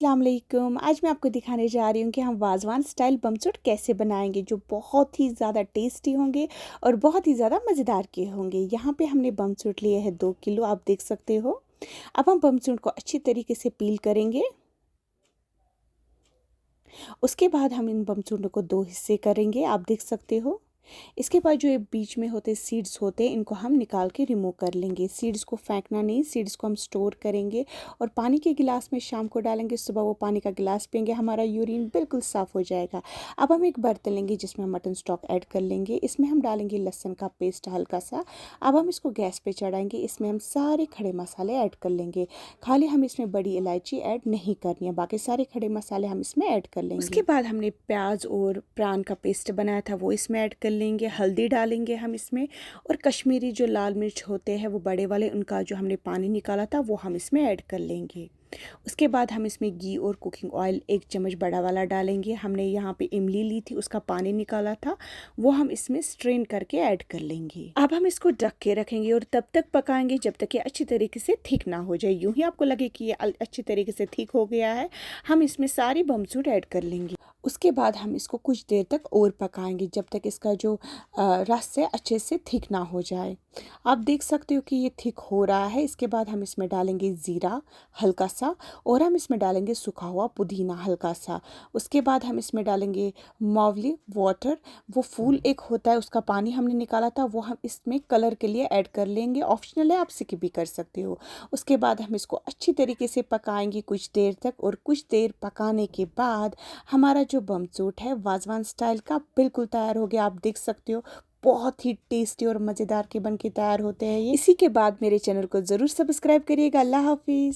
अस्सलामुअलैकुम। आज मैं आपको दिखाने जा रही हूँ कि हम वाज़वान स्टाइल बमचूट कैसे बनाएंगे जो बहुत ही ज़्यादा टेस्टी होंगे और बहुत ही ज़्यादा मज़ेदार के होंगे। यहाँ पे हमने बमचूट लिए हैं 2 किलो, आप देख सकते हो। अब हम बमचूट को अच्छी तरीके से पील करेंगे। उसके बाद हम इन बमचूटों को 2 हिस्से करेंगे, आप देख सकते हो। इसके बाद जो ये बीच में होते सीड्स होते हैं, इनको हम निकाल के रिमूव कर लेंगे। सीड्स को फेंकना नहीं, सीड्स को हम स्टोर करेंगे और पानी के गिलास में शाम को डालेंगे, सुबह वो पानी का गिलास पियेंगे, हमारा यूरिन बिल्कुल साफ़ हो जाएगा। अब हम एक बर्तन लेंगे जिसमें हम मटन स्टॉक ऐड कर लेंगे। इसमें हम डालेंगे लहसुन का पेस्ट हल्का सा। अब हम इसको गैस पे चढ़ाएंगे। इसमें हम सारे खड़े मसाले ऐड कर लेंगे। खाली हम इसमें बड़ी इलायची ऐड नहीं करनी है, बाकी सारे खड़े मसाले हम इसमें ऐड कर लेंगे। उसके बाद हमने प्याज और प्रान का पेस्ट बनाया था वो इसमें ऐड कर लेंगे। हल्दी डालेंगे हम इसमें, और कश्मीरी जो लाल मिर्च होते हैं वो बड़े वाले, उनका जो हमने पानी निकाला था वो हम इसमें ऐड कर लेंगे। उसके बाद हम इसमें घी और कुकिंग ऑयल 1 चम्मच बड़ा वाला डालेंगे। हमने यहाँ पे इमली ली थी, उसका पानी निकाला था, वो हम इसमें स्ट्रेन करके ऐड कर लेंगे। अब हम इसको ढक के रखेंगे और तब तक पकाएंगे जब तक ये अच्छी तरीके से थिक ना हो जाए। यूं ही आपको लगे कि ये अच्छी तरीके से थिक हो गया है, हम इसमें सारी बमचूट ऐड कर लेंगे। उसके बाद हम इसको कुछ देर तक और पकाएंगे जब तक इसका जो रस है अच्छे से थिक ना हो जाए। आप देख सकते हो कि ये थिक हो रहा है। इसके बाद हम इसमें डालेंगे ज़ीरा हल्का सा, और हम इसमें डालेंगे सूखा हुआ पुदीना हल्का सा। उसके बाद हम इसमें डालेंगे मौवली वाटर, वो फूल एक होता है, उसका पानी हमने निकाला था, वो हम इसमें कलर के लिए ऐड कर लेंगे। ऑप्शनल है, आप स्किप भी कर सकते हो। उसके बाद हम इसको अच्छी तरीके से पकाएंगे कुछ देर तक, और कुछ देर पकाने के बाद हमारा जो बमचूट है वाज़वान स्टाइल का बिल्कुल तैयार हो गया। आप देख सकते हो बहुत ही टेस्टी और मज़ेदार के बन के तैयार होते हैं ये। इसी के बाद मेरे चैनल को ज़रूर सब्सक्राइब करिएगा। अल्लाह हाफिज़।